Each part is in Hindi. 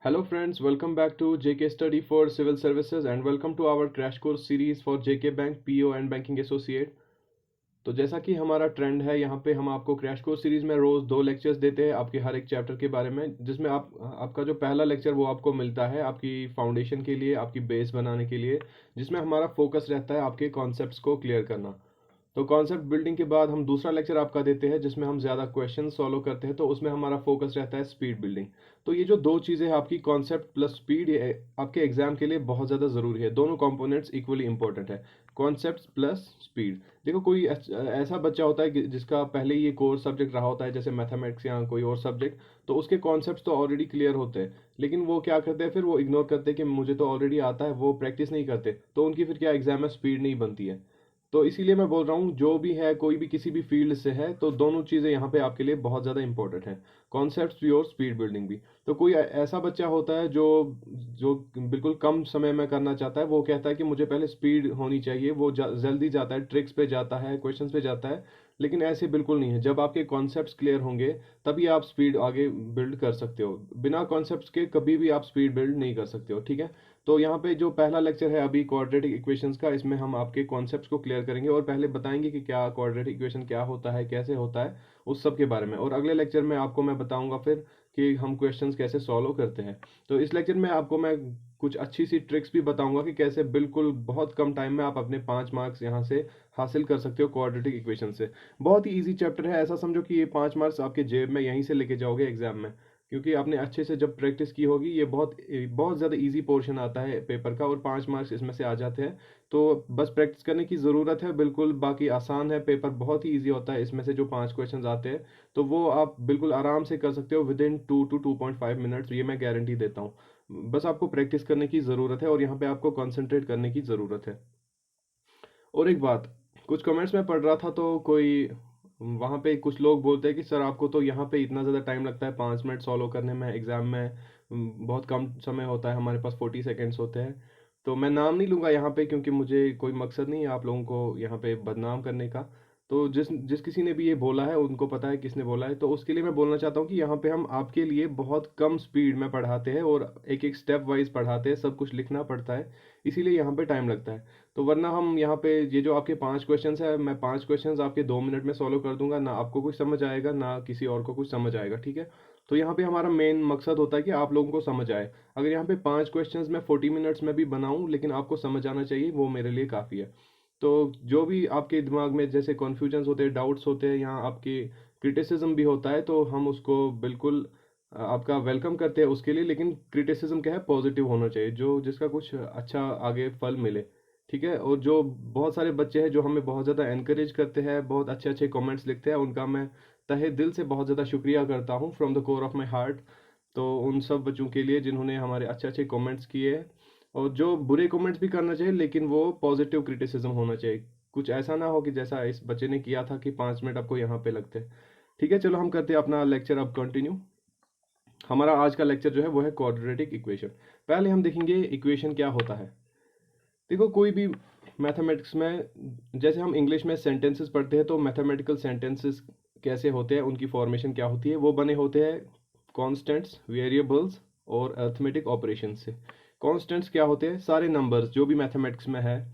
Hello friends, welcome back to JK Study for Civil Services and welcome to our crash course series for JK Bank PO and Banking Associate। तो जैसा कि हमारा ट्रेंड है, यहाँ पे हम आपको क्रैश कोर्स सीरीज में रोज 2 लेक्चर्स देते हैं आपके हर एक चैप्टर के बारे में, जिसमें आपका जो पहला लेक्चर वो आपको मिलता है आपकी फाउंडेशन के लिए, आपकी बेस बनाने के लिए, जिसमें हमारा फोकस रहता है आपके कॉन्सेप्ट्स को क्लियर करना। तो कॉन्सेप्ट बिल्डिंग के बाद हम दूसरा लेक्चर आपका देते हैं जिसमें हम ज़्यादा क्वेश्चन सॉल्व करते हैं, तो उसमें हमारा फोकस रहता है स्पीड बिल्डिंग। तो ये जो दो चीज़ें हैं आपकी कॉन्सेप्ट प्लस स्पीड, ये आपके एग्जाम के लिए बहुत ज़्यादा ज़रूरी है। दोनों कंपोनेंट्स इक्वली इंपॉर्टेंट है, कॉन्सेप्ट प्लस स्पीड। देखो कोई ऐसा बच्चा होता है जिसका पहले ही ये कोर सब्जेक्ट रहा होता है, जैसे मैथमेटिक्स या कोई और सब्जेक्ट, तो उसके कॉन्सेप्ट्स तो ऑलरेडी क्लियर होते हैं, लेकिन वो क्या करते हैं, फिर वो इग्नोर करते हैं कि मुझे तो ऑलरेडी आता है, वो प्रैक्टिस नहीं करते, तो उनकी फिर क्या एग्जाम में स्पीड नहीं बनती है। तो इसीलिए मैं बोल रहा हूँ, जो भी है कोई भी किसी भी फील्ड से है, तो दोनों चीज़ें यहाँ पे आपके लिए बहुत ज़्यादा इंपॉर्टेंट है, कॉन्सेप्ट्स भी और स्पीड बिल्डिंग भी। तो कोई ऐसा बच्चा होता है जो जो बिल्कुल कम समय में करना चाहता है, वो कहता है कि मुझे पहले स्पीड होनी चाहिए, वो जल्दी जाता है, ट्रिक्स पे जाता है, क्वेश्चंस पे जाता है, लेकिन ऐसे बिल्कुल नहीं है। जब आपके कॉन्सेप्ट्स क्लियर होंगे तभी आप स्पीड आगे बिल्ड कर सकते हो, बिना कॉन्सेप्ट्स के कभी भी आप स्पीड बिल्ड नहीं कर सकते हो, ठीक है। तो यहाँ पे जो पहला लेक्चर है अभी क्वाड्रेटिक इक्वेशंस का, इसमें हम आपके कॉन्सेप्ट्स को क्लियर करेंगे और पहले बताएंगे कि क्या क्वाड्रेटिक इक्वेशन क्या होता है, कैसे होता है, उस सब के बारे में। और अगले लेक्चर में आपको मैं बताऊंगा फिर कि हम क्वेश्चंस कैसे सॉल्व करते हैं। तो इस लेक्चर में आपको मैं कुछ अच्छी सी ट्रिक्स भी बताऊंगा कि कैसे बिल्कुल बहुत कम टाइम में आप अपने 5 मार्क्स यहाँ से हासिल कर सकते हो क्वाड्रेटिक इक्वेशन से। बहुत ही ईजी चैप्टर है, ऐसा समझो कि ये 5 मार्क्स आपके जेब में यहीं से लेके जाओगे एग्जाम में, क्योंकि आपने अच्छे से जब प्रैक्टिस की होगी। ये बहुत बहुत ज़्यादा इजी पोर्शन आता है पेपर का और 5 मार्क्स इसमें से आ जाते हैं। तो बस प्रैक्टिस करने की ज़रूरत है बिल्कुल, बाकी आसान है, पेपर बहुत ही इजी होता है। इसमें से जो 5 क्वेश्चंस आते हैं तो वो आप बिल्कुल आराम से कर सकते हो विद इन 2 to 2.5 मिनट्स, ये मैं गारंटी देता हूँ। बस आपको प्रैक्टिस करने की ज़रूरत है और यहाँ पे आपको कॉन्सेंट्रेट करने की ज़रूरत है। और एक बात, कुछ कमेंट्स में पढ़ रहा था तो कोई वहाँ पे कुछ लोग बोलते हैं कि सर आपको तो यहाँ पे इतना ज़्यादा टाइम लगता है 5 मिनट सॉल्व करने में, एग्ज़ाम में बहुत कम समय होता है, हमारे पास 40 सेकेंड्स होते हैं। तो मैं नाम नहीं लूँगा यहाँ पे, क्योंकि मुझे कोई मकसद नहीं है आप लोगों को यहाँ पे बदनाम करने का। तो जिस जिस किसी ने भी ये बोला है उनको पता है किसने बोला है, तो उसके लिए मैं बोलना चाहता हूँ कि यहाँ पे हम आपके लिए बहुत कम स्पीड में पढ़ाते हैं और एक एक स्टेप वाइज पढ़ाते हैं, सब कुछ लिखना पड़ता है, इसीलिए यहाँ पे टाइम लगता है। तो वरना हम यहाँ पे ये जो आपके 5 क्वेश्चंस है, मैं 5 क्वेश्चंस आपके 2 मिनट में सॉल्व कर दूंगा, ना आपको कुछ समझ आएगा ना किसी और को कुछ समझ आएगा, ठीक है। तो यहाँ पे हमारा मेन मकसद होता है कि आप लोगों को समझ आए। अगर यहाँ पे 5 क्वेश्चंस मैं 40 मिनट्स में भी बनाऊँ, लेकिन आपको समझ आना चाहिए, वो मेरे लिए काफ़ी है। तो जो भी आपके दिमाग में जैसे कन्फ्यूजन्स होते हैं, डाउट्स होते हैं, यहाँ आपके क्रिटिसिज्म भी होता है, तो हम उसको बिल्कुल आपका वेलकम करते हैं उसके लिए। लेकिन क्रिटिसिज्म क्या है, पॉजिटिव होना चाहिए, जो जिसका कुछ अच्छा आगे फल मिले, ठीक है। और जो बहुत सारे बच्चे हैं जो हमें बहुत ज़्यादा एनकरेज करते हैं, बहुत अच्छे अच्छे कमेंट्स लिखते हैं, उनका मैं तहे दिल से बहुत ज़्यादा शुक्रिया करता हूँ, from the core of my heart. तो उन सब बच्चों के लिए जिन्होंने हमारे अच्छे अच्छे कमेंट्स किए हैं, और जो बुरे कमेंट्स भी करना चाहिए, लेकिन वो पॉजिटिव क्रिटिसिज्म होना चाहिए। कुछ ऐसा ना हो कि जैसा इस बच्चे ने किया था कि 5 मिनट आपको यहाँ पे लगते। ठीक है, चलो हम करते हैं अपना लेक्चर अब कंटिन्यू। हमारा आज का लेक्चर जो है वो है क्वाड्रेटिक इक्वेशन। पहले हम देखेंगे इक्वेशन क्या होता है। देखो कोई भी मैथमेटिक्स में, जैसे हम इंग्लिश में सेंटेंसेस पढ़ते हैं, तो मैथमेटिकल सेंटेंसेस कैसे होते हैं, उनकी फॉर्मेशन क्या होती है, वो बने होते हैं कॉन्स्टेंट्स, वेरिएबल्स और अर्थमेटिक ऑपरेशन से। कॉन्स्टेंट्स क्या होते हैं, सारे नंबर्स जो भी मैथमेटिक्स में है,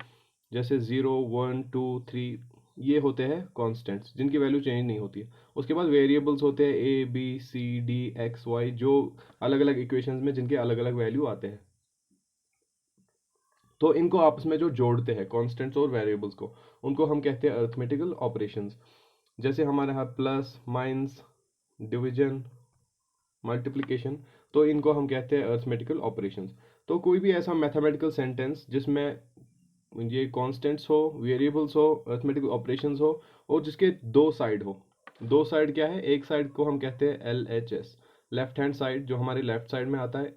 जैसे 0 1 2 3, ये होते हैं कॉन्स्टेंट्स जिनकी वैल्यू चेंज नहीं होती है। उसके बाद वेरिएबल्स होते हैं A B C D X Y, जो अलग अलग इक्वेशंस में जिनके अलग अलग वैल्यू आते हैं। तो इनको आपस में जो जोड़ते हैं कॉन्स्टेंट्स और वेरिएबल्स को, उनको हम कहते हैं अर्थमेटिकल ऑपरेशंस। जैसे हमारे यहाँ प्लस माइनस डिवीजन मल्टीप्लिकेशन, तो इनको हम कहते हैं अर्थमेटिकल ऑपरेशंस। तो कोई भी ऐसा मैथमेटिकल सेंटेंस जिसमें ये कॉन्स्टेंट्स हो, वेरिएबल्स हो, अर्थमेटिकल ऑपरेशंस हो, और जिसके दो साइड हो। दो साइड क्या है, एक साइड को हम कहते हैं LHS, लेफ्ट हैंड साइड, जो हमारे लेफ्ट साइड में आता है,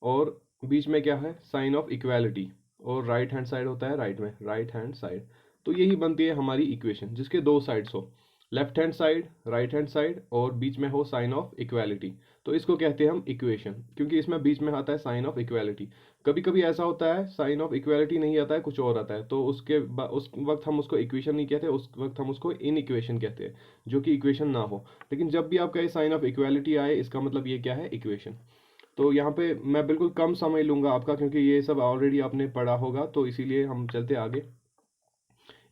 और बीच में क्या है, साइन ऑफ इक्वालिटी, और राइट हैंड साइड होता है राइट में, राइट हैंड साइड। तो यही बनती है हमारी इक्वेशन, जिसके दो साइड्स हो, left hand side, right hand side, और बीच में हो साइन ऑफ इक्वालिटी। तो इसको कहते हैं हम इक्वेशन, क्योंकि इसमें बीच में आता है साइन ऑफ इक्वालिटी। कभी कभी ऐसा होता है साइन ऑफ इक्वालिटी नहीं आता है, कुछ और आता है, तो उस वक्त हम उसको इक्वेशन नहीं कहते, उस वक्त हम उसको इन इक्वेशन कहते हैं, जो कि इक्वेशन ना हो। लेकिन जब भी आपका ये साइन ऑफ इक्वालिटी आए, इसका मतलब ये क्या है, इक्वेशन। तो यहाँ पे मैं बिल्कुल कम समय लूँगा आपका, क्योंकि ये सब ऑलरेडी आपने पढ़ा होगा, तो इसीलिए हम चलते आगे।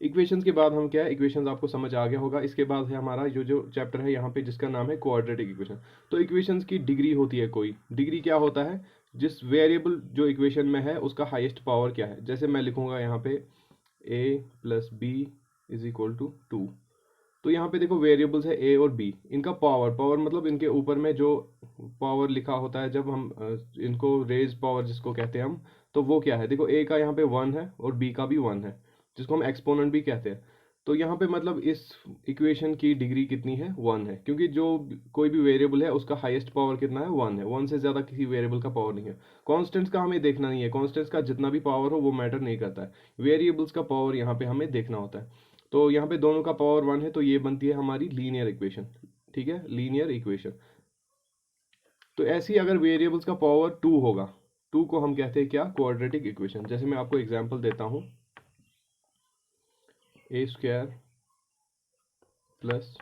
इक्वेशंस के बाद हम क्या है, इक्वेशंस आपको समझ आ गया होगा। इसके बाद है हमारा जो चैप्टर है यहाँ पे, जिसका नाम है क्वाड्रेटिक इक्वेशन। तो इक्वेशंस की डिग्री होती है कोई, डिग्री क्या होता है, जिस वेरिएबल जो इक्वेशन में है उसका हाईएस्ट पावर क्या है। जैसे मैं लिखूंगा यहाँ पे a plus B is equal to 2। तो यहाँ पे देखो वेरिएबल्स है a और b, इनका पावर, पावर मतलब इनके ऊपर में जो पावर लिखा होता है, जब हम इनको रेज पावर जिसको कहते हैं हम, तो वो क्या है, देखो a का यहाँ पे 1 है और b का भी 1 है, जिसको हम एक्सपोनेंट भी कहते हैं। तो यहाँ पे मतलब इस इक्वेशन की डिग्री कितनी है, 1 है, क्योंकि जो कोई भी वेरिएबल है उसका हाईएस्ट पावर कितना है, 1 है। 1 से ज़्यादा किसी वेरिएबल का पावर नहीं है। कॉन्स्टेंट्स का हमें देखना नहीं है, कॉन्स्टेंट्स का जितना भी पावर हो वो मैटर नहीं करता है, वेरिएबल्स का पावर यहाँ पे हमें देखना होता है। तो यहाँ पे दोनों का पावर 1 है, तो ये बनती है हमारी लीनियर इक्वेशन। ठीक है, लीनियर इक्वेशन। तो ऐसी अगर वेरिएबल्स का पावर 2 होगा, 2 को हम कहते हैं क्या, क्वाड्रेटिक इक्वेशन। जैसे मैं आपको एग्जांपल देता हूँ, A square plus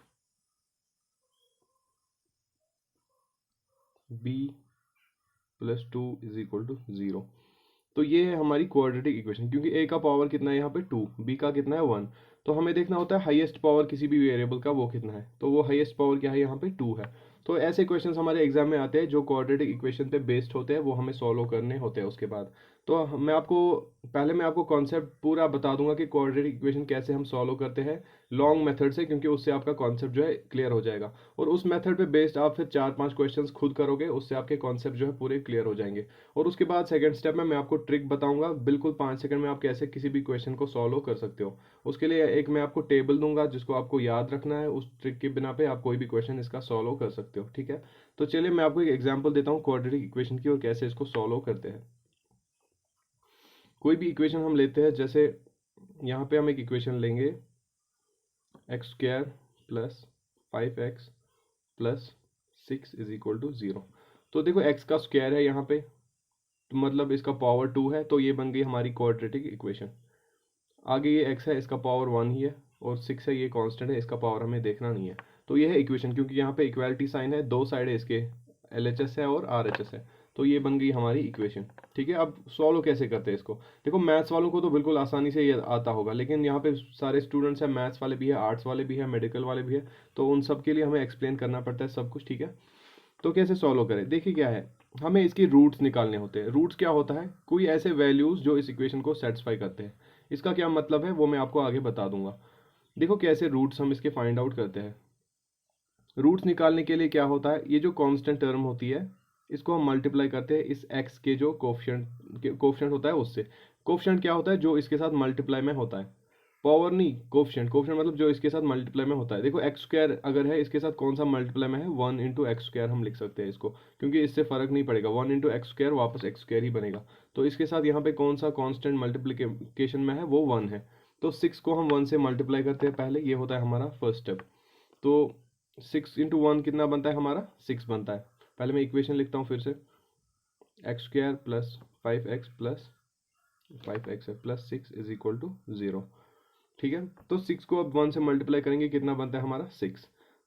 B plus 2 is equal to 0। तो ये है हमारी क्वाड्रेटिक इक्वेशन, क्योंकि ए का पावर कितना है यहाँ पे 2, बी का कितना है 1। तो हमें देखना होता है हाईएस्ट पावर किसी भी वेरिएबल का वो कितना है, तो वो हाईएस्ट पावर क्या है, यहाँ पे 2 है। तो ऐसे क्वेश्चंस हमारे एग्जाम में आते हैं जो क्वाड्रेटिक इक्वेशन पे बेस्ड होते हैं, वो हमें सॉल्व करने होते हैं उसके बाद। तो मैं आपको कॉन्सेप्ट पूरा बता दूंगा कि क्वाड्रेटिक इक्वेशन कैसे हम सॉल्व करते हैं लॉन्ग मेथड से, क्योंकि उससे आपका कॉन्सेप्ट जो है क्लियर हो जाएगा। और उस मेथड पे बेस्ड आप फिर 4-5 क्वेश्चंस खुद करोगे, उससे आपके कॉन्सेप्ट जो है पूरे क्लियर हो जाएंगे। और उसके बाद सेकंड स्टेप में मैं आपको ट्रिक बताऊंगा, बिल्कुल 5 सेकंड में आप कैसे किसी भी क्वेश्चन को सॉल्व कर सकते हो। उसके लिए एक मैं आपको टेबल दूंगा जिसको आपको याद रखना है, उस ट्रिक के बिना पे आप कोई भी क्वेश्चन इसका सॉल्व कर सकते हो। ठीक है, तो चलिए मैं आपको एक एग्जांपल देता हूँ क्वाड्रेटिक इक्वेशन की और कैसे इसको सॉल्व करते हैं। कोई भी इक्वेशन हम लेते हैं, जैसे यहाँ पे हम एक इक्वेशन लेंगे, X square plus 5x plus 6 is equal to 0। तो देखो x का स्क्वायर है यहाँ पे, तो मतलब इसका पावर 2 है, तो ये बन गई हमारी क्वाड्रेटिक इक्वेशन। आगे ये x है, इसका पावर 1 ही है, और 6 है, ये कांस्टेंट है, इसका पावर हमें देखना नहीं है। तो ये है इक्वेशन, क्योंकि यहाँ पे इक्वालिटी साइन है, दो साइड है इसके, LHS है और RHS है। तो ये बन गई हमारी इक्वेशन। ठीक है, अब सॉल्व कैसे करते हैं इसको। देखो मैथ्स वालों को तो बिल्कुल आसानी से ये आता होगा, लेकिन यहाँ पे सारे स्टूडेंट्स हैं, मैथ्स वाले भी है, आर्ट्स वाले भी है, मेडिकल वाले भी है, तो उन सब के लिए हमें एक्सप्लेन करना पड़ता है सब कुछ। ठीक है, तो कैसे सॉल्व करें, देखिए क्या है, हमें इसकी रूट्स निकालने होते हैं। रूट्स क्या होता है, कोई ऐसे वैल्यूज जो इस इक्वेशन को सेटिस्फाई करते हैं। इसका क्या मतलब है वो मैं आपको आगे बता दूंगा। देखो कैसे रूट्स हम इसके फाइंड आउट करते हैं। रूट्स निकालने के लिए क्या होता है, ये जो कांस्टेंट टर्म होती है इसको हम मल्टीप्लाई करते हैं इस x के जो कोफिशिएंट होता है उससे। कोफिशिएंट क्या होता है, जो इसके साथ मल्टीप्लाई में होता है, पावर नहीं, कोफिशिएंट। कोफिशिएंट मतलब जो इसके साथ मल्टीप्लाई में होता है। देखो एक्स स्क्वायर अगर है, इसके साथ कौन सा मल्टीप्लाई में है, 1 इंटू एक्स स्क्वायर हम लिख सकते हैं इसको, क्योंकि इससे फर्क नहीं पड़ेगा, 1 इंटू एक्स स्क्वायर वापस एक्स स्क्वायर ही बनेगा। तो इसके साथ यहाँ पे कौन सा कांस्टेंट मल्टीप्लिकेशन में है, वो 1 है। तो 6 को हम 1 से मल्टीप्लाई करते हैं पहले, ये होता है हमारा फर्स्ट स्टेप। तो 6 इंटू 1 कितना बनता है हमारा, 6 बनता है। पहले मैं इक्वेशन लिखता हूँ फिर से, X square plus 5x plus 5x plus 6 is equal to 0। ठीक है, तो 6 को अब 1 से मल्टीप्लाई करेंगे, कितना बनता है हमारा 6।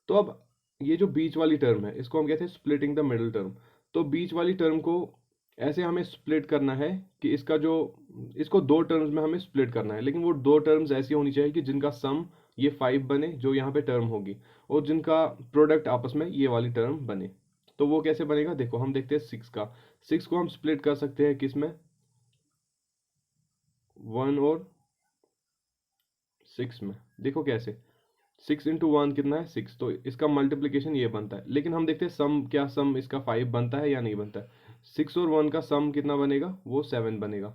तो अब ये जो बीच वाली टर्म है इसको हम कहते हैं स्प्लिटिंग द मिडिल टर्म। तो बीच वाली टर्म को ऐसे हमें स्प्लिट करना है कि इसका जो, इसको दो टर्म्स में हमें स्प्लिट करना है, लेकिन वो दो टर्म्स ऐसी होनी चाहिए कि जिनका सम ये 5 बने, जो यहाँ पे टर्म होगी, और जिनका प्रोडक्ट आपस में ये वाली टर्म बने। तो वो कैसे बनेगा, देखो हम देखते हैं 6 का। 6 को हम स्प्लिट कर सकते हैं किस में, 1 और 6 में। देखो कैसे, 6 इंटू 1 कितना है 6, तो इसका मल्टीप्लीकेशन ये बनता है। लेकिन हम देखते हैं सम, क्या सम इसका 5 बनता है या नहीं बनता है। 6 और 1 का सम कितना बनेगा, वो 7 बनेगा।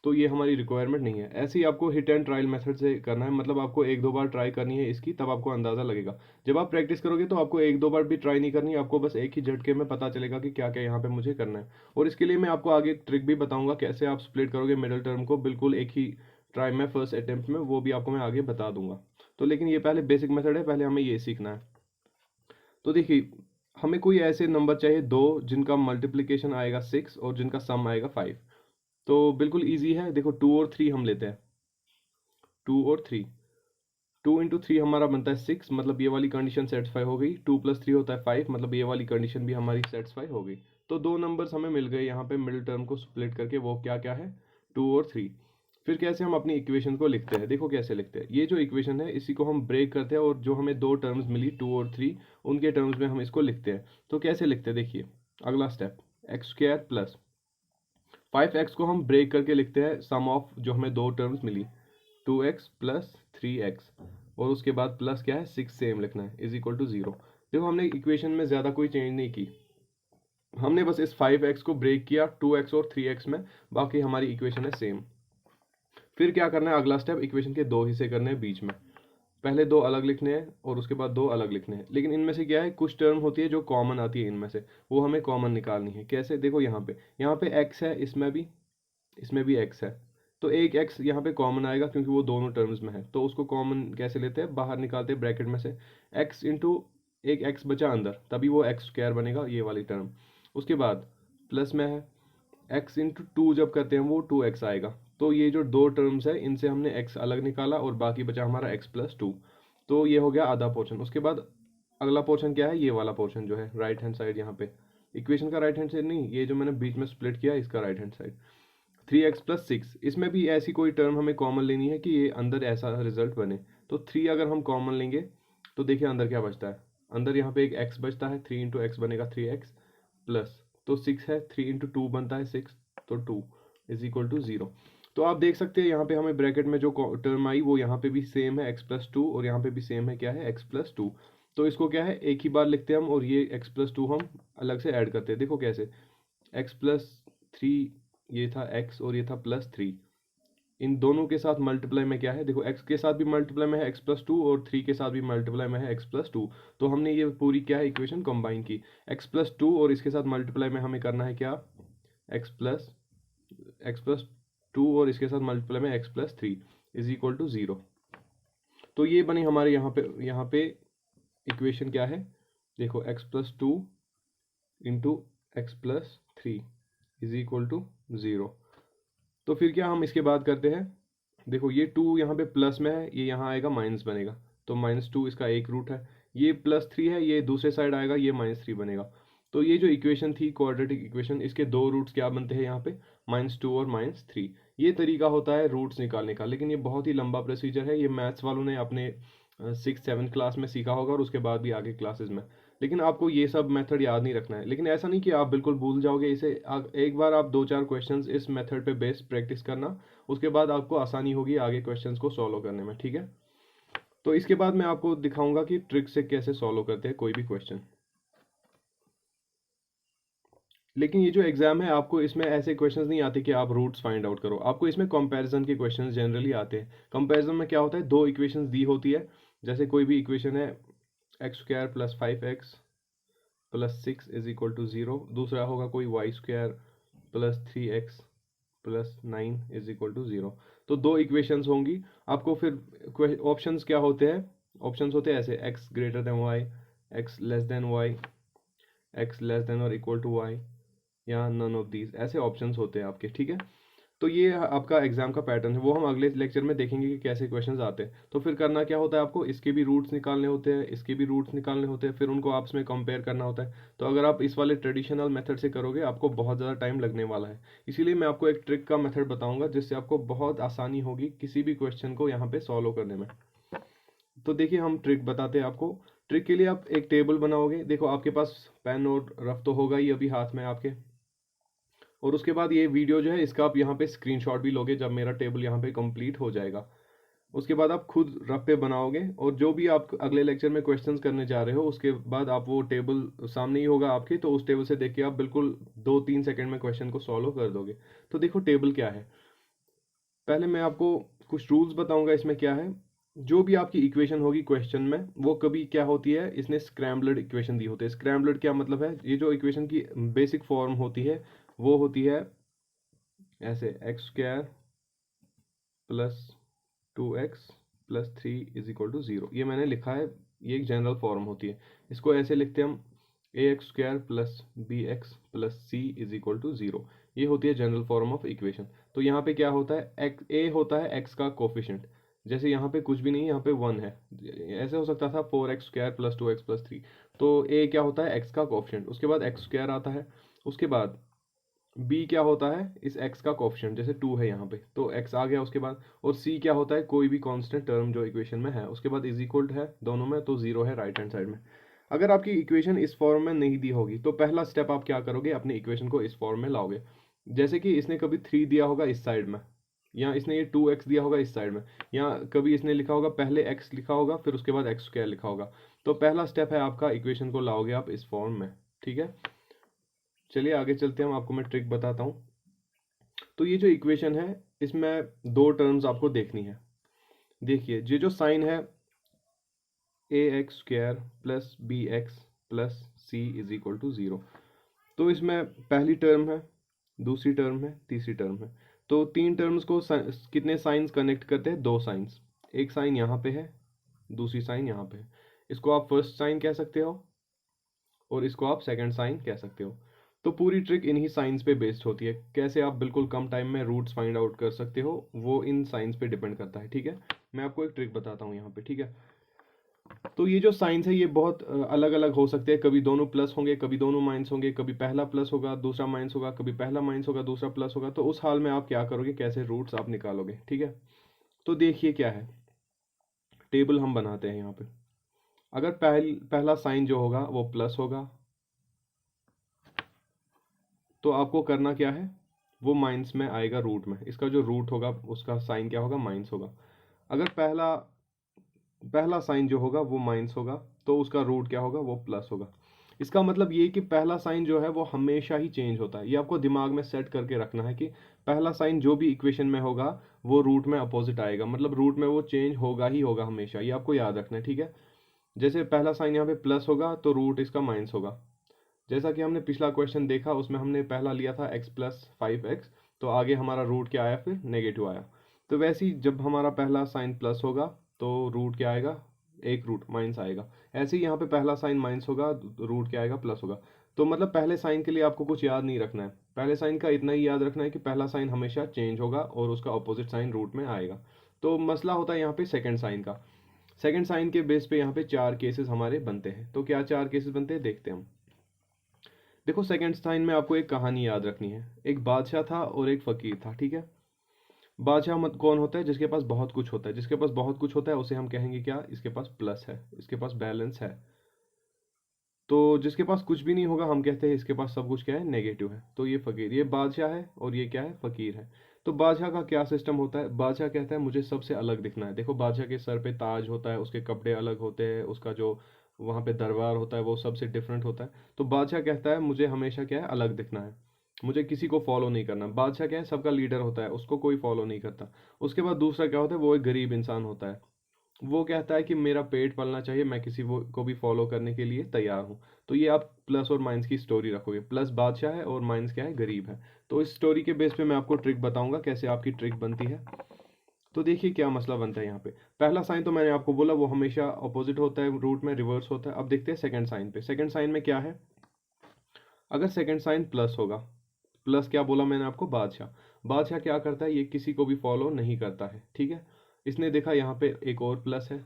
तो ये हमारी रिक्वायरमेंट नहीं है। ऐसे ही आपको हिट एंड ट्रायल मेथड से करना है, मतलब आपको एक दो बार ट्राई करनी है इसकी, तब आपको अंदाजा लगेगा। जब आप प्रैक्टिस करोगे तो आपको एक दो बार भी ट्राई नहीं करनी, आपको बस एक ही झटके में पता चलेगा कि क्या क्या यहाँ पे मुझे करना है। और इसके लिए मैं आपको आगे ट्रिक भी बताऊंगा कैसे आप स्प्लिट करोगे मिडिल टर्म को बिल्कुल एक ही ट्राई में, फर्स्ट अटेम्प्ट में, वो भी आपको मैं आगे बता दूंगा। तो लेकिन ये पहले बेसिक मेथड है, पहले हमें ये सीखना है। तो देखिए, हमें कोई ऐसे नंबर चाहिए दो जिनका मल्टीप्लिकेशन आएगा 6 और जिनका सम आएगा 5। तो बिल्कुल इजी है, देखो 2 और 3 हम लेते हैं, 2 और 3। 2 इंटू 3 हमारा बनता है 6, मतलब ये वाली कंडीशन सेटिस्फाई हो गई। 2 प्लस 3 होता है 5, मतलब ये वाली कंडीशन भी हमारी सेटिस्फाई हो गई। तो दो नंबर्स हमें मिल गए यहाँ पे मिडिल टर्म को स्प्लिट करके, वो क्या क्या है 2 और 3। फिर कैसे हम अपनी इक्वेशन को लिखते हैं, देखो कैसे लिखते हैं। ये जो इक्वेशन है इसी को हम ब्रेक करते हैं और जो हमें दो टर्म्स मिली 2 और 3 उनके टर्म्स में हम इसको लिखते हैं। तो कैसे लिखते हैं देखिए, अगला step x square plus 5x को हम ब्रेक करके लिखते हैं सम ऑफ जो हमें दो टर्म्स मिली 2x प्लस 3x, और उसके बाद प्लस क्या है 6 सेम लिखना है इज इक्वल टू 0। देखो हमने इक्वेशन में ज़्यादा कोई चेंज नहीं की, हमने बस इस 5x को ब्रेक किया 2x और 3x में, बाकी हमारी इक्वेशन है सेम। फिर क्या करना है, अगला स्टेप इक्वेशन के दो हिस्से करने हैं बीच में, पहले दो अलग लिखने हैं और उसके बाद दो अलग लिखने हैं। लेकिन इनमें से क्या है, कुछ टर्म होती है जो कॉमन आती है इनमें से, वो हमें कॉमन निकालनी है। कैसे, देखो यहाँ पे x है, इसमें भी x है, तो एक x यहाँ पे कॉमन आएगा क्योंकि वो दोनों टर्म्स में है, तो उसको कॉमन कैसे लेते हैं, बाहर निकालते हैं ब्रैकेट में से x इंटू एक x बचा अंदर, तभी वो एक्स स्क्वायर बनेगा ये वाली टर्म। उसके बाद प्लस में है x इंटू टू, जब करते हैं वो 2x आएगा। तो ये जो दो टर्म्स है इनसे हमने x अलग निकाला और बाकी बचा हमारा x प्लस 2। तो ये हो गया आधा पोर्शन। उसके बाद अगला पोर्शन क्या है, ये वाला पोर्शन जो है राइट हैंड साइड, यहाँ पे इक्वेशन का राइट हैंड साइड नहीं, ये जो मैंने बीच में स्प्लिट किया इसका right hand side 3x plus 6। इसमें भी ऐसी कोई टर्म हमें कॉमन लेनी है कि ये अंदर ऐसा रिजल्ट बने। तो 3 अगर हम कॉमन लेंगे तो देखिए अंदर क्या बचता है, अंदर यहाँ पे एक x बचता है, 3 इंटू एक्स बनेगा 3x प्लस, तो 6 है, 3 इंटू टू बनता है 6, तो 2 इज इक्वल टू 0। तो आप देख सकते हैं यहाँ पे हमें ब्रैकेट में जो टर्म आई वो यहाँ पे भी सेम है x प्लस 2, और यहाँ पे भी सेम है क्या है x प्लस 2। तो इसको क्या है एक ही बार लिखते हैं हम, और ये x प्लस 2 हम अलग से ऐड करते हैं। देखो कैसे, x प्लस 3 ये था x और ये था प्लस 3, इन दोनों के साथ मल्टीप्लाई में क्या है, देखो x के साथ भी मल्टीप्लाई में है x प्लस 2 और 3 के साथ भी मल्टीप्लाई में है x प्लस 2। तो हमने ये पूरी क्या है इक्वेशन कंबाइन की, x प्लस 2 और इसके साथ मल्टीप्लाई में हमें करना है क्या, x प्लस 2 और इसके साथ मल्टीप्लाई में x plus 3 is equal to 0। तो ये बनी हमारे यहाँ पे इक्वेशन क्या है, देखो x plus 2 into X plus 3 is equal to 0। तो फिर क्या हम इसके बाद करते हैं, देखो ये 2 यहाँ पे प्लस में है, ये यहाँ आएगा माइनस बनेगा, तो -2 इसका एक रूट है, ये +3 है, ये दूसरे साइड आएगा, ये -3 बनेगा। तो ये जो इक्वेशन थी क्वाड्रेटिक इक्वेशन, इसके दो रूट्स क्या बनते हैं यहाँ पे -2 और -3। ये तरीका होता है रूट्स निकालने का, लेकिन ये बहुत ही लंबा प्रोसीजर है, ये मैथ्स वालों ने अपने 6-7 क्लास में सीखा होगा और उसके बाद भी आगे क्लासेस में। लेकिन आपको ये सब मेथड याद नहीं रखना है, लेकिन ऐसा नहीं कि आप बिल्कुल भूल जाओगे इसे। एक बार आप 2-4 क्वेश्चंस इस मेथड पे बेस्ड प्रैक्टिस करना, उसके बाद आपको आसानी होगी आगे क्वेश्चंस को सॉल्व करने में, ठीक है। तो इसके बाद मैं आपको दिखाऊंगा कि ट्रिक से कैसे सॉल्व करते हैं कोई भी क्वेश्चन। लेकिन ये जो एग्जाम है आपको इसमें ऐसे क्वेश्चंस नहीं आते कि आप रूट्स फाइंड आउट करो, आपको इसमें कंपैरिजन के क्वेश्चंस जनरली आते हैं। कंपैरिजन में क्या होता है, दो इक्वेशंस दी होती है, जैसे कोई भी इक्वेशन है X square plus 5x plus 6 is equal to 0, दूसरा होगा कोई Y square plus 3x plus 9 is equal to 0। तो दो इक्वेशंस होंगी, आपको फिर ऑप्शंस क्या होते हैं, ऑप्शंस होते हैं ऐसे x greater than y, x less than y, x less than और इक्वल टू y, या नन ऑफ दीज, ऐसे ऑप्शंस होते हैं आपके, ठीक है। तो ये आपका एग्जाम का पैटर्न है, वो हम अगले लेक्चर में देखेंगे कि कैसे क्वेश्चंस आते हैं। तो फिर करना क्या होता है, आपको इसके भी रूट्स निकालने होते हैं, इसके भी रूट्स निकालने होते हैं, फिर उनको आपस में कंपेयर करना होता है। तो अगर आप इस वाले ट्रेडिशनल मेथड से करोगे आपको बहुत ज़्यादा टाइम लगने वाला है, इसीलिए मैं आपको एक ट्रिक का मेथड बताऊंगा जिससे आपको बहुत आसानी होगी किसी भी क्वेश्चन को यहाँ पे सॉल्व करने में। तो देखिए हम ट्रिक बताते हैं आपको। ट्रिक के लिए आप एक टेबल बनाओगे, देखो आपके पास पेन और रफ तो होगा ही अभी हाथ में आपके, और उसके बाद ये वीडियो जो है इसका आप यहाँ पे स्क्रीनशॉट भी लोगे जब मेरा टेबल यहाँ पे कंप्लीट हो जाएगा। उसके बाद आप खुद रफ पे बनाओगे, और जो भी आप अगले लेक्चर में क्वेश्चंस करने जा रहे हो उसके बाद आप वो टेबल सामने ही होगा आपके, तो उस टेबल से देख के आप बिल्कुल 2-3 सेकंड में क्वेश्चन को सॉल्व कर दोगे। तो देखो टेबल क्या है, पहले मैं आपको कुछ रूल्स बताऊंगा इसमें क्या है। जो भी आपकी इक्वेशन होगी क्वेश्चन में वो कभी क्या होती है, इसने स्क्रैम्बल्ड इक्वेशन दी होती है। स्क्रैम्बल्ड क्या मतलब है, ये जो इक्वेशन की बेसिक फॉर्म होती है वो होती है ऐसे X square plus 2x plus 3 is equal to 0, ये मैंने लिखा है, ये एक जनरल फॉर्म होती है। इसको ऐसे लिखते हैं हम ax square plus bx plus c is equal to 0, ये होती है जनरल फॉर्म ऑफ इक्वेशन। तो यहाँ पे क्या होता है, a होता है x का कोफिशिएंट, जैसे यहाँ पे कुछ भी नहीं, यहाँ पे 1 है, ऐसे हो सकता था 4x square plus 2x plus 3, तो a क्या होता है x का कोफिशिएंट। उसके बाद x स्क्वायर आता है, उसके बाद b क्या होता है, इस x का कोफिशिएंट, जैसे 2 है यहाँ पे तो x आ गया उसके बाद, और c क्या होता है, कोई भी कांस्टेंट टर्म जो इक्वेशन में है, उसके बाद इज इक्वल है दोनों में, तो 0 है राइट हैंड साइड में। अगर आपकी इक्वेशन इस फॉर्म में नहीं दी होगी तो पहला स्टेप आप क्या करोगे, अपनी इक्वेशन को इस फॉर्म में लाओगे। जैसे कि इसने कभी 3 दिया होगा इस साइड में, या इसने ये 2x दिया होगा इस साइड में, या कभी इसने लिखा होगा पहले x लिखा होगा फिर उसके बाद x स्क्वायर लिखा होगा। तो पहला स्टेप है आपका, इक्वेशन को लाओगे आप इस फॉर्म में, ठीक है। चलिए आगे चलते हैं, आपको मैं ट्रिक बताता हूँ। तो ये जो इक्वेशन है इसमें दो टर्म्स आपको देखनी है। देखिए ये जो साइन है ax² plus bx plus c is equal to 0, तो इसमें पहली टर्म है, दूसरी टर्म है, तीसरी टर्म है। तो तीन टर्म्स को कितने साइंस कनेक्ट करते हैं, दो साइंस। एक साइन यहाँ पे है, दूसरी साइन यहाँ पे है। इसको आप फर्स्ट साइन कह सकते हो और इसको आप सेकंड साइन कह सकते हो। तो पूरी ट्रिक इन्हीं साइंस पे बेस्ड होती है। कैसे आप बिल्कुल कम टाइम में रूट्स फाइंड आउट कर सकते हो वो इन साइंस पे डिपेंड करता है, ठीक है। मैं आपको एक ट्रिक बताता हूँ यहाँ पे, ठीक है। तो ये जो साइंस है ये बहुत अलग अलग हो सकते हैं, कभी दोनों प्लस होंगे, कभी दोनों माइनस होंगे, कभी पहला प्लस होगा दूसरा माइनस होगा, कभी पहला माइनस होगा दूसरा प्लस होगा। तो उस हाल में आप क्या करोगे, कैसे रूट्स आप निकालोगे, ठीक है। तो देखिए क्या है, टेबल हम बनाते हैं यहाँ पे। अगर पहला साइन जो होगा वो प्लस होगा तो आपको करना क्या है, वो माइनस में आएगा रूट में, इसका जो रूट होगा उसका साइन क्या होगा, माइनस होगा। अगर पहला साइन जो होगा वो माइनस होगा तो उसका रूट क्या होगा, वो प्लस होगा। इसका मतलब ये कि पहला साइन जो है वो हमेशा ही चेंज होता है। ये आपको दिमाग में सेट करके रखना है कि पहला साइन जो भी इक्वेशन में होगा वो रूट में अपोजिट आएगा, मतलब रूट में वो चेंज होगा ही होगा हमेशा, ये आपको याद रखना है, ठीक है। जैसे पहला साइन यहाँ पे प्लस होगा तो रूट इसका माइनस होगा। जैसा कि हमने पिछला क्वेश्चन देखा उसमें हमने पहला लिया था x प्लस 5x, तो आगे हमारा रूट क्या आया, फिर नेगेटिव आया। तो वैसे ही जब हमारा पहला साइन प्लस होगा तो रूट क्या आएगा, एक रूट माइनस आएगा। ऐसे ही यहाँ पे पहला साइन माइनस होगा, रूट क्या आएगा, प्लस होगा। तो मतलब पहले साइन के लिए आपको कुछ याद नहीं रखना है, पहले साइन का इतना ही याद रखना है कि पहला साइन हमेशा चेंज होगा और उसका अपोजिट साइन रूट में आएगा। तो मसला होता है यहाँ पे सेकेंड साइन का। सेकेंड साइन के बेस पे यहाँ पे 4 केसेस हमारे बनते हैं। तो क्या 4 केसेस बनते हैं, देखते हैं हम। देखो सेकंड साइन में आपको एक कहानी याद रखनी है। एक बादशाह था और एक फकीर था, ठीक है। बादशाह मत कौन होता है, जिसके पास बहुत कुछ होता है। जिसके पास बहुत कुछ होता है उसे हम कहेंगे क्या, इसके पास प्लस है, इसके पास बैलेंस है। तो जिसके पास कुछ भी नहीं होगा हम कहते हैं इसके पास सब कुछ क्या है, नेगेटिव है। तो ये फकीर, ये बादशाह है और ये क्या है, फकीर है। तो बादशाह का क्या सिस्टम होता है, बादशाह कहता है मुझे सबसे अलग दिखना है। देखो बादशाह के सर पे ताज होता है, उसके कपड़े अलग होते हैं, उसका जो वहाँ पे दरबार होता है वो सबसे डिफरेंट होता है। तो बादशाह कहता है मुझे हमेशा क्या है, अलग दिखना है, मुझे किसी को फॉलो नहीं करना। बादशाह क्या है, सबका लीडर होता है, उसको कोई फॉलो नहीं करता। उसके बाद दूसरा क्या होता है, वो एक गरीब इंसान होता है। वो कहता है कि मेरा पेट पलना चाहिए, मैं किसी वो को भी फॉलो करने के लिए तैयार हूँ। तो ये आप प्लस और माइनस की स्टोरी रखोगे, प्लस बादशाह है और माइनस क्या है, गरीब है। तो इस स्टोरी के बेस पे मैं आपको ट्रिक बताऊंगा कैसे आपकी ट्रिक बनती है। तो देखिए क्या मसला बनता है यहाँ पे। पहला साइन तो मैंने आपको बोला वो हमेशा अपोजिट होता है, रूट में रिवर्स होता है। अब देखते हैं सेकंड साइन पे। सेकंड साइन में क्या है, अगर सेकंड साइन प्लस होगा, प्लस क्या बोला मैंने आपको, बादशाह। बादशाह क्या करता है, ये किसी को भी फॉलो नहीं करता है, ठीक है। इसने देखा यहाँ पे एक और प्लस है,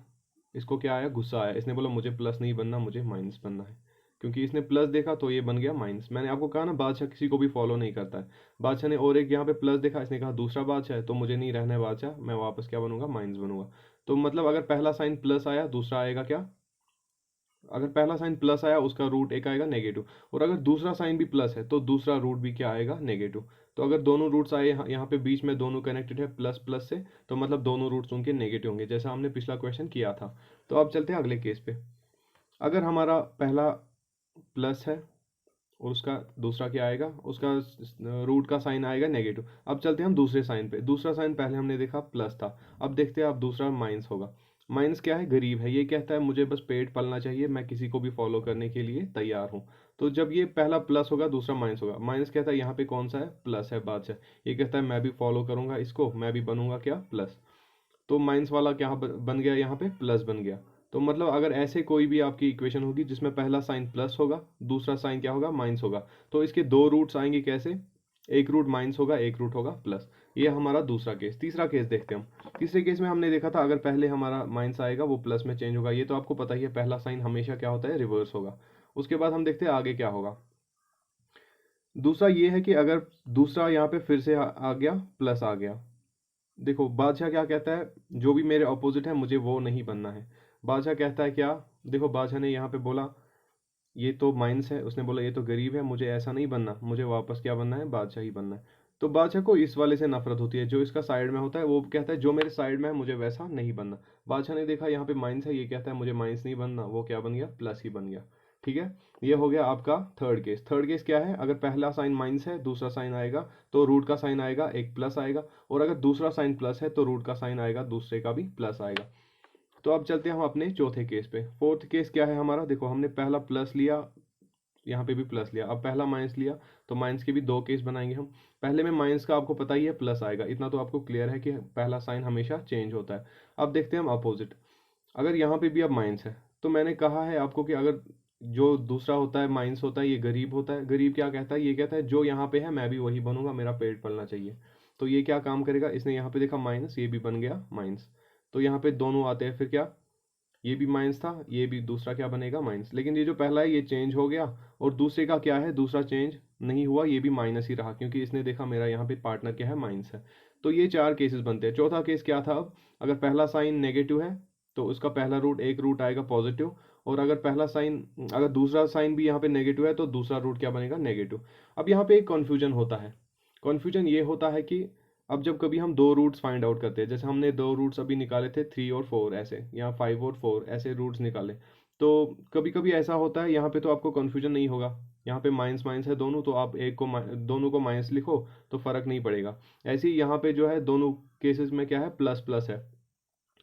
इसको क्या आया, गुस्सा आया। इसने बोला मुझे प्लस नहीं बनना, मुझे माइनस बनना है। क्योंकि इसने प्लस देखा तो ये बन गया माइनस। मैंने आपको कहा ना बादशाह किसी को भी फॉलो नहीं करता है। बादशाह ने और एक यहाँ पे प्लस देखा, इसने कहा दूसरा बादशाह है तो मुझे नहीं रहना है बादशाह, मैं वापस क्या बनूंगा, माइनस बनूंगा। तो मतलब अगर पहला साइन प्लस आया, दूसरा आएगा क्या, अगर पहला साइन प्लस आया उसका रूट एक आएगा नेगेटिव, और अगर दूसरा साइन भी प्लस है तो दूसरा रूट भी क्या आएगा, नेगेटिव। तो अगर दोनों रूट्स आए, यहाँ पे बीच में दोनों कनेक्टेड है प्लस प्लस से, तो मतलब दोनों रूट्स उनके नेगेटिव होंगे, जैसा हमने पिछला क्वेश्चन किया था। तो अब चलते हैं अगले केस पे। अगर हमारा पहला प्लस है और उसका दूसरा क्या आएगा, उसका रूट का साइन आएगा नेगेटिव। अब चलते हैं हम दूसरे साइन पे। दूसरा साइन पहले हमने देखा प्लस था, अब देखते हैं अब दूसरा माइनस होगा। माइनस क्या है, गरीब है। ये कहता है मुझे बस पेट पलना चाहिए, मैं किसी को भी फॉलो करने के लिए तैयार हूँ। तो जब ये पहला प्लस होगा दूसरा माइनस होगा। माइनस कहता है यहाँ पे कौन सा है, प्लस है, बादशाह। ये कहता है मैं भी फॉलो करूंगा इसको, मैं भी बनूंगा क्या, प्लस। तो माइनस वाला क्या बन गया, यहाँ पे प्लस बन गया। तो मतलब अगर ऐसे कोई भी आपकी इक्वेशन होगी जिसमें पहला साइन प्लस होगा, दूसरा साइन क्या होगा, माइनस होगा, तो इसके दो रूट्स आएंगे कैसे, एक रूट माइनस होगा, एक रूट होगा प्लस। ये हमारा दूसरा केस। तीसरा केस देखते हैं हम। तीसरे केस में हमने देखा था अगर पहले हमारा माइनस आएगा वो प्लस में चेंज होगा। ये तो आपको पता ही है, पहला साइन हमेशा क्या होता है, रिवर्स होगा। उसके बाद हम देखते हैं आगे क्या होगा। दूसरा ये है कि अगर दूसरा यहाँ पे फिर से आ गया, प्लस आ गया, देखो बादशाह क्या कहता है, जो भी मेरे अपोजिट है मुझे वो नहीं बनना है। बादशाह कहता है क्या, देखो बादशाह ने यहाँ पे बोला ये तो माइनस है, उसने बोला ये तो गरीब है, मुझे ऐसा नहीं बनना, मुझे वापस क्या बनना है, बादशाह ही बनना है। तो बादशाह को इस वाले से नफरत होती है, जो इसका साइड में होता है वो कहता है जो मेरे साइड में है मुझे वैसा नहीं बनना। बादशाह ने देखा यहाँ पे माइनस है, ये कहता है मुझे माइनस नहीं बनना, वो क्या बन गया, प्लस ही बन गया। ठीक है, ये हो गया आपका थर्ड केस। थर्ड केस क्या है, अगर पहला साइन माइनस है, दूसरा साइन आएगा तो रूट का साइन आएगा, एक प्लस आएगा, और अगर दूसरा साइन प्लस है तो रूट का साइन आएगा, दूसरे का भी प्लस आएगा। तो अब चलते हैं हम अपने चौथे केस पे। फोर्थ केस क्या है हमारा, देखो हमने पहला प्लस लिया, यहाँ पे भी प्लस लिया, अब पहला माइनस लिया, तो माइनस के भी दो केस बनाएंगे हम। पहले में माइनस का आपको पता ही है प्लस आएगा, इतना तो आपको क्लियर है कि पहला साइन हमेशा चेंज होता है। अब देखते हैं हम अपोजिट। अगर यहाँ पे भी अब माइनस है, तो मैंने कहा है आपको कि अगर जो दूसरा होता है माइनस होता है, ये गरीब होता है। गरीब क्या कहता है, ये कहता है जो यहाँ पे है मैं भी वही बनूंगा, मेरा पेट पलना चाहिए। तो ये क्या काम करेगा, इसने यहाँ पे देखा माइनस, ये भी बन गया माइनस, तो यहाँ पे दोनों आते हैं, फिर क्या, ये भी माइनस था, ये भी दूसरा क्या बनेगा, माइनस। लेकिन ये जो पहला है ये चेंज हो गया, और दूसरे का क्या है, दूसरा चेंज नहीं हुआ, ये भी माइनस ही रहा, क्योंकि इसने देखा मेरा यहाँ पे पार्टनर क्या है, माइनस है। तो ये चार केसेस बनते हैं। चौथा केस क्या था अब, अगर पहला साइन नेगेटिव है तो उसका पहला रूट, एक रूट आएगा पॉजिटिव, और अगर पहला साइन, अगर दूसरा साइन भी यहाँ पे नेगेटिव है तो दूसरा रूट क्या बनेगा, नेगेटिव। अब यहाँ पे एक कन्फ्यूजन होता है। कन्फ्यूजन ये होता है कि अब जब कभी हम दो रूट्स फाइंड आउट करते हैं, जैसे हमने दो रूट्स अभी निकाले थे 3 और 4, ऐसे यहाँ 5 और 4 ऐसे रूट्स निकाले, तो कभी कभी ऐसा होता है, यहाँ पे तो आपको कन्फ्यूजन नहीं होगा, यहाँ पे माइनस माइनस है दोनों, तो आप एक को दोनों को माइनस लिखो तो फर्क नहीं पड़ेगा। ऐसे ही यहाँ पे जो है दोनों केसेस में क्या है, प्लस प्लस है।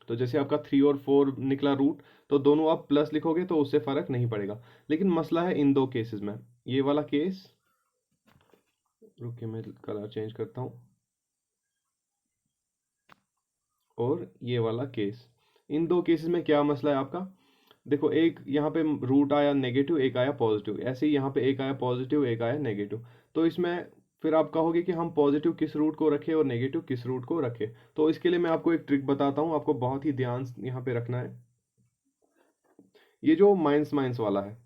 तो जैसे आपका 3 और 4 निकला रूट, तो दोनों आप प्लस लिखोगे तो उससे फर्क नहीं पड़ेगा। लेकिन मसला है इन दो केसेस में, ये वाला केस, रुकिए मैं कलर चेंज करता हूँ, और ये वाला केस। इन दो केसेस में क्या मसला है आपका, देखो एक यहाँ पे रूट आया नेगेटिव, एक आया पॉजिटिव, ऐसे ही यहाँ पे एक आया पॉजिटिव, एक आया नेगेटिव। तो इसमें फिर आप कहोगे कि हम पॉजिटिव किस रूट को रखें और नेगेटिव किस रूट को रखें। तो इसके लिए मैं आपको एक ट्रिक बताता हूँ, आपको बहुत ही ध्यान यहाँ पे रखना है। ये जो माइनस माइनस वाला है,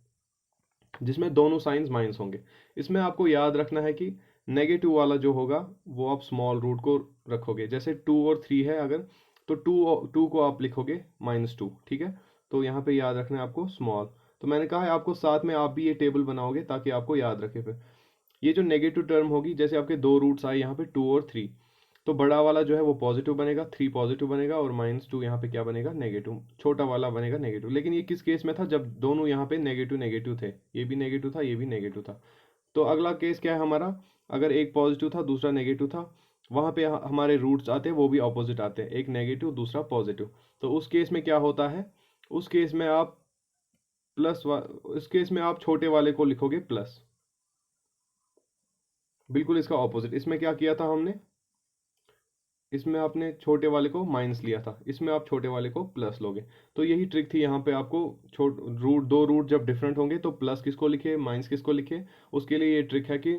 जिसमें दोनों साइंस माइनस होंगे, इसमें आपको याद रखना है कि नेगेटिव वाला जो होगा वो आप स्मॉल रूट को रखोगे। जैसे 2 और 3 है अगर, तो टू को आप लिखोगे -2, ठीक है। तो यहाँ पे याद रखना है आपको स्मॉल। तो मैंने कहा है आपको साथ में आप भी ये टेबल बनाओगे ताकि आपको याद रखे। फिर ये जो नेगेटिव टर्म होगी, जैसे आपके दो रूट्स आए यहाँ पे 2 और 3, तो बड़ा वाला जो है वो पॉजिटिव बनेगा, 3 पॉजिटिव बनेगा, और -2 यहाँ पे क्या बनेगा, नेगेटिव, छोटा वाला बनेगा नेगेटिव। लेकिन ये किस केस में था, जब दोनों यहाँ पे नेगेटिव नेगेटिव थे, ये भी नेगेटिव था, ये भी नेगेटिव था। तो अगला केस क्या है हमारा, अगर एक पॉजिटिव था दूसरा नेगेटिव था, वहाँ पे हमारे रूट्स आते हैं वो भी ऑपोजिट आते हैं, एक नेगेटिव दूसरा पॉजिटिव। तो उस केस में क्या होता है, उस केस में आप उस केस में आप छोटे वाले को लिखोगे प्लस, बिल्कुल इसका ऑपोजिट। इसमें क्या किया था हमने, इसमें आपने छोटे वाले को माइनस लिया था, इसमें आप छोटे वाले को प्लस लोगे। तो यही ट्रिक थी यहाँ पे आपको, दो रूट जब डिफरेंट होंगे तो प्लस किसको लिखे, माइनस किसको लिखे। उसके लिए ये ट्रिक है कि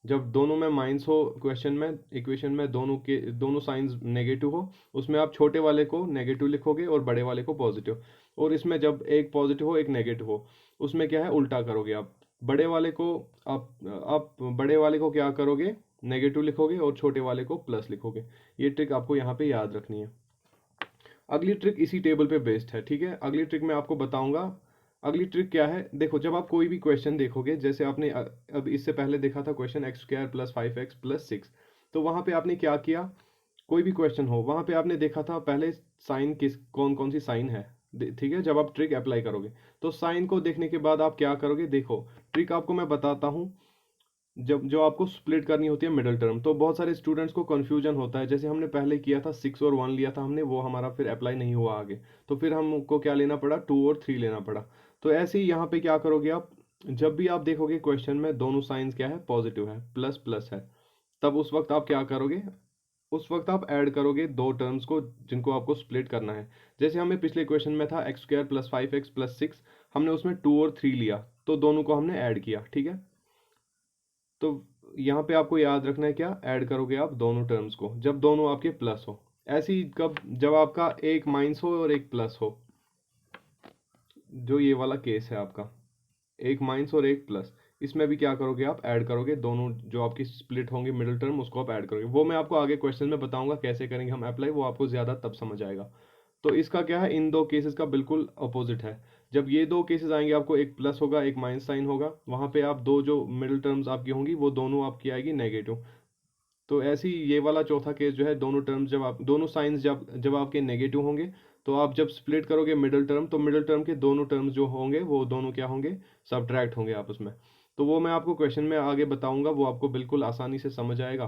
जब दोनों में माइनस हो, क्वेश्चन में, इक्वेशन में दोनों साइंस नेगेटिव हो, उसमें आप छोटे वाले को नेगेटिव लिखोगे और बड़े वाले को पॉजिटिव। और इसमें जब एक पॉजिटिव हो एक नेगेटिव हो, उसमें क्या है, उल्टा करोगे आप, बड़े वाले को आप बड़े वाले को क्या करोगे, नेगेटिव लिखोगे, और छोटे वाले को प्लस लिखोगे। ये ट्रिक आपको यहाँ पे याद रखनी है। अगली ट्रिक इसी टेबल पे बेस्ड है, ठीक है। अगली ट्रिक मैं आपको बताऊंगा। अगली ट्रिक क्या है, देखो जब आप कोई भी क्वेश्चन देखोगे, जैसे आपने अब इससे पहले देखा था क्वेश्चन x² + 5x + 6, तो वहां पे आपने क्या किया, कोई भी क्वेश्चन हो वहां पे आपने देखा था पहले साइन किस, कौन कौन सी साइन है, ठीक है। जब आप ट्रिक अप्लाई करोगे तो साइन को देखने के बाद आप क्या करोगे, देखो ट्रिक आपको मैं बताता हूँ। जब जो आपको स्प्लिट करनी होती है मिडिल टर्म, तो बहुत सारे स्टूडेंट्स को कंफ्यूजन होता है, जैसे हमने पहले किया था 6 और 1 लिया था हमने, वो हमारा फिर अप्लाई नहीं हुआ आगे, तो फिर हमको क्या लेना पड़ा, 2 और 3 लेना पड़ा। तो ऐसे ही यहाँ पे क्या करोगे आप, जब भी आप देखोगे क्वेश्चन में दोनों साइंस क्या है, पॉजिटिव है, प्लस प्लस है, तब उस वक्त आप क्या करोगे, उस वक्त आप ऐड करोगे दो टर्म्स को जिनको आपको स्प्लिट करना है। जैसे हमें पिछले क्वेश्चन में था x² + 5x + 6, हमने उसमें 2 और 3 लिया, तो दोनों को हमने ऐड किया, ठीक है। तो यहाँ पे आपको याद रखना है क्या, ऐड करोगे आप दोनों टर्म्स को जब दोनों आपके प्लस हो। ऐसे ही कब, जब आपका एक माइनस हो और एक प्लस हो, जो ये वाला केस है आपका, एक माइनस और एक प्लस, इसमें भी क्या करोगे आप ऐड करोगे, दोनों जो आपकी स्प्लिट होंगे मिडिल टर्म उसको आप ऐड करोगे। वो मैं आपको आगे क्वेश्चन में बताऊंगा कैसे करेंगे हम अप्लाई, वो आपको ज़्यादा तब समझ आएगा। तो इसका क्या है, इन दो केसेस का बिल्कुल अपोजिट है। जब ये दो केसेस आएंगे आपको एक प्लस होगा एक माइनस साइन होगा, वहाँ पे आप दो जो मिडिल टर्म्स आपकी होंगी वो दोनों आपकी आएगी नेगेटिव। तो ऐसे ही ये वाला चौथा केस जो है, दोनों टर्म्स जब आप दोनों साइंस जब जब आपके नेगेटिव होंगे, तो आप जब स्प्लिट करोगे मिडिल टर्म, तो मिडिल टर्म के दोनों टर्म्स जो होंगे वो दोनों क्या होंगे, सब्ट्रैक्ट होंगे आपस में। तो वो मैं आपको क्वेश्चन में आगे बताऊंगा, वो आपको बिल्कुल आसानी से समझ आएगा।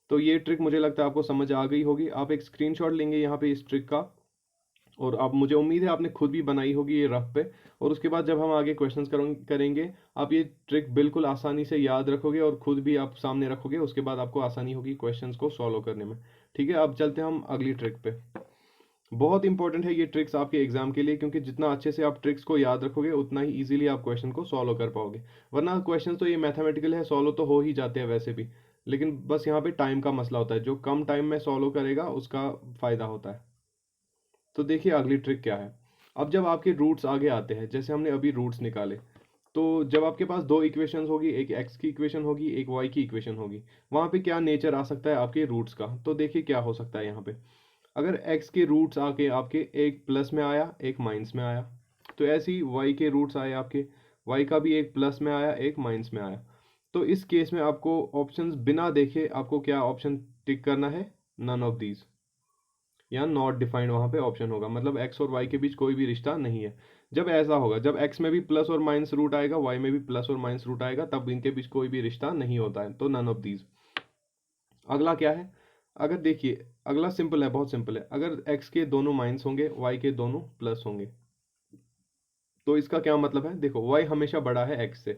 तो ये ट्रिक मुझे लगता है आपको समझ आ गई होगी। आप एक स्क्रीनशॉट लेंगे यहाँ पे इस ट्रिक का, और आप, मुझे उम्मीद है आपने खुद भी बनाई होगी ये रफ पे, और उसके बाद जब हम आगे क्वेश्चंस करेंगे, आप ये ट्रिक बिल्कुल आसानी से याद रखोगे और खुद भी आप सामने रखोगे, उसके बाद आपको आसानी होगी क्वेश्चंस को सॉल्व करने में। ठीक है, अब चलते हैं हम अगली ट्रिक पे। बहुत इंपॉर्टेंट है ये ट्रिक्स आपके एग्जाम के लिए, क्योंकि जितना अच्छे से आप ट्रिक्स को याद रखोगे उतना ही इजीली आप क्वेश्चन को सॉल्व कर पाओगे। वरना क्वेश्चन तो ये मैथमेटिकल है, सॉल्व तो हो ही जाते हैं वैसे भी, लेकिन बस यहाँ पे टाइम का मसला होता है। जो कम टाइम में सॉल्व करेगा उसका फायदा होता है। तो देखिए अगली ट्रिक क्या है। अब जब आपके रूट्स आगे आते हैं, जैसे हमने अभी रूट्स निकाले, तो जब आपके पास दो इक्वेशंस होगी, एक एक्स की इक्वेशन होगी एक वाई की इक्वेशन होगी, वहाँ पे क्या नेचर आ सकता है आपके रूट्स का। तो देखिए क्या हो सकता है यहाँ पे, अगर एक्स के रूट्स आके आपके एक प्लस में आया एक माइनस में आया, तो ऐसे ही वाई के रूट्स आए आपके, वाई का भी एक प्लस में आया एक माइनस में आया। तो इस केस में आपको ऑप्शंस बिना देखे आपको क्या ऑप्शन टिक करना है, नन ऑफ दीज, या नॉट डिफाइंड वहां पे ऑप्शन होगा, मतलब एक्स और वाई के बीच कोई भी रिश्ता नहीं है। जब ऐसा होगा, जब एक्स में भी प्लस और माइनस रूट आएगा वाई में भी प्लस और माइनस रूट आएगा, तब इनके बीच कोई भी रिश्ता नहीं होता है, तो नन ऑफ दीज। अगला क्या है, अगर देखिए अगला सिंपल है, बहुत सिंपल है। अगर एक्स के दोनों माइनस होंगे वाई के दोनों प्लस होंगे, तो इसका क्या मतलब है, देखो वाई हमेशा बड़ा है एक्स से,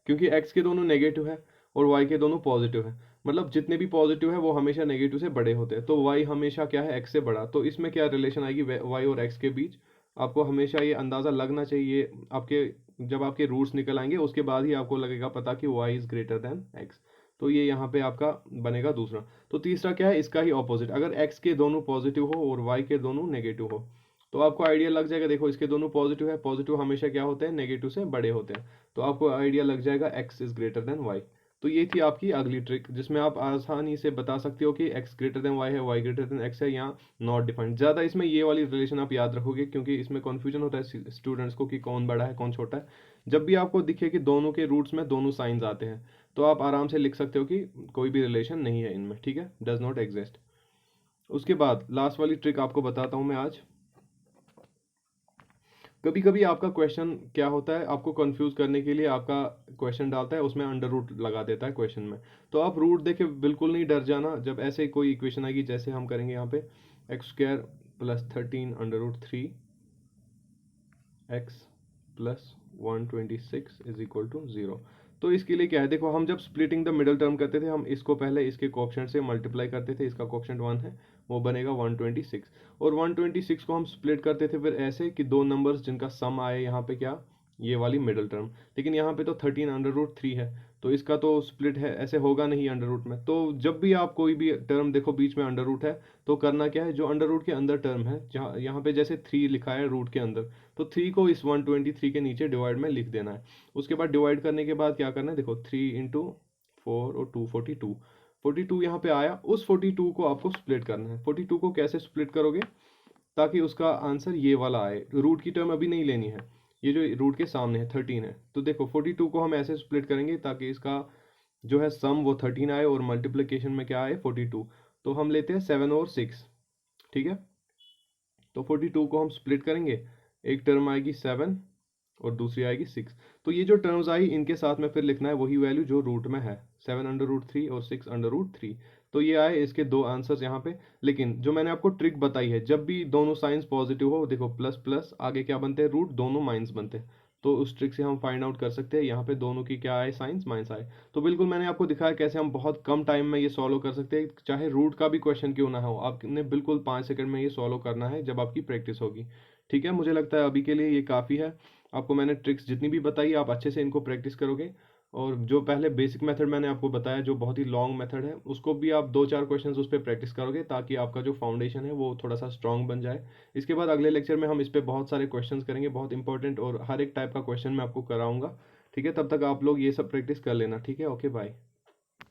क्योंकि एक्स के दोनों नेगेटिव है और वाई के दोनों पॉजिटिव है। मतलब जितने भी पॉजिटिव है वो हमेशा नेगेटिव से बड़े होते हैं, तो वाई हमेशा क्या है एक्स से बड़ा। तो इसमें क्या रिलेशन आएगी वाई और एक्स के बीच, आपको हमेशा ये अंदाज़ा लगना चाहिए। आपके जब आपके रूट्स निकल आएंगे उसके बाद ही आपको लगेगा पता कि Y is greater than X. तो ये यहाँ पे आपका बनेगा दूसरा। तो तीसरा क्या है, इसका ही ऑपोजिट, अगर एक्स के दोनों पॉजिटिव हो और वाई के दोनों नेगेटिव हो, तो आपको आइडिया लग जाएगा। देखो इसके दोनों पॉजिटिव है, पॉजिटिव हमेशा क्या होते हैं, नेगेटिव से बड़े होते हैं, तो आपको आइडिया लग जाएगा x is greater then y। तो ये थी आपकी अगली ट्रिक, जिसमें आप आसानी से बता सकते हो कि x ग्रेटर देन y है, y ग्रेटर देन x है, या नॉट डिफाइंड। ज़्यादा इसमें ये वाली रिलेशन आप याद रखोगे, क्योंकि इसमें कन्फ्यूजन होता है स्टूडेंट्स को कि कौन बड़ा है कौन छोटा है। जब भी आपको दिखे कि दोनों के रूट्स में दोनों साइंस आते हैं, तो आप आराम से लिख सकते हो कि कोई भी रिलेशन नहीं है इनमें, ठीक है, डज नॉट एग्जिस्ट। उसके बाद लास्ट वाली ट्रिक आपको बताता हूँ मैं आज। कभी कभी आपका क्वेश्चन क्या होता है, आपको कंफ्यूज करने के लिए आपका क्वेश्चन डालता है, उसमें अंडर रूट लगा देता है क्वेश्चन में। तो आप रूट देखे बिल्कुल नहीं डर जाना। जब ऐसे कोई इक्वेशन आएगी, जैसे हम करेंगे यहाँ पे X square plus 13 under root 3 X plus 126 is equal to 0। तो इसके लिए क्या है, देखो हम जब स्प्लिटिंग द मिडल टर्म करते थे, हम इसको पहले इसके कोएफिशिएंट से मल्टीप्लाई करते थे, इसका कोएफिशिएंट 1 है, वो बनेगा 126। और 126 को हम स्प्लिट करते थे फिर ऐसे कि दो नंबर्स जिनका सम आए यहाँ पे क्या, ये वाली मिडल टर्म। लेकिन यहाँ पे तो 13 अंडर रूट 3 है, तो इसका तो स्प्लिट है, ऐसे होगा नहीं अंडर रूट में। तो जब भी आप कोई भी टर्म देखो बीच में अंडर रूट है, तो करना क्या है, जो अंडर रूट के अंदर टर्म है, जहाँ यहाँ पे जैसे 3 लिखा है रूट के अंदर, तो 3 को इस 123 के नीचे डिवाइड में लिख देना है। उसके बाद डिवाइड करने के बाद क्या करना है, देखो 3 इंटू 4 और 2 42, 42 यहाँ पे आया, उस 42 को आपको स्प्लिट करना है। 42 को कैसे स्प्लिट करोगे, ताकि उसका आंसर ये वाला आए। रूट की टर्म अभी नहीं लेनी है, ये जो रूट के सामने है 13 है, तो देखो 42 को हम ऐसे स्प्लिट करेंगे ताकि इसका जो है सम वो 13 आए और मल्टीप्लिकेशन में क्या आए 42। तो हम लेते हैं 7 और 6, ठीक है। तो 42 को हम स्प्लिट करेंगे, एक टर्म आएगी 7 और दूसरी आएगी 6। तो ये जो टर्म्स आई इनके साथ में फिर लिखना है वही वैल्यू जो रूट में है, 7 अंडर रूट 3 और 6 अंडर रूट 3। तो ये आए इसके दो आंसर्स यहाँ पे। लेकिन जो मैंने आपको ट्रिक बताई है, जब भी दोनों साइंस पॉजिटिव हो, देखो प्लस प्लस आगे क्या बनते हैं, रूट, दोनों माइनस बनते हैं। तो उस ट्रिक से हम फाइंड आउट कर सकते हैं यहाँ पे दोनों की क्या आए, साइंस माइनस आए। तो बिल्कुल मैंने आपको दिखाया कैसे हम बहुत कम टाइम में ये सॉल्व कर सकते हैं, चाहे रूट का भी क्वेश्चन क्यों ना हो, आपने बिल्कुल 5 सेकंड में ये सॉल्व करना है जब आपकी प्रैक्टिस होगी। ठीक है, मुझे लगता है अभी के लिए ये काफ़ी है। आपको मैंने ट्रिक्स जितनी भी बताई आप अच्छे से इनको प्रैक्टिस करोगे, और जो पहले बेसिक मेथड मैंने आपको बताया जो बहुत ही लॉन्ग मेथड है, उसको भी आप 2-4 क्वेश्चंस उस पर प्रैक्टिस करोगे, ताकि आपका जो फाउंडेशन है वो थोड़ा सा स्ट्रांग बन जाए। इसके बाद अगले लेक्चर में हम इस पर बहुत सारे क्वेश्चंस करेंगे, बहुत इंपॉर्टेंट, और हर एक टाइप का क्वेश्चन मैं आपको कराऊंगा। ठीक है, तब तक आप लोग ये सब प्रैक्टिस कर लेना। ठीक है, ओके बाय।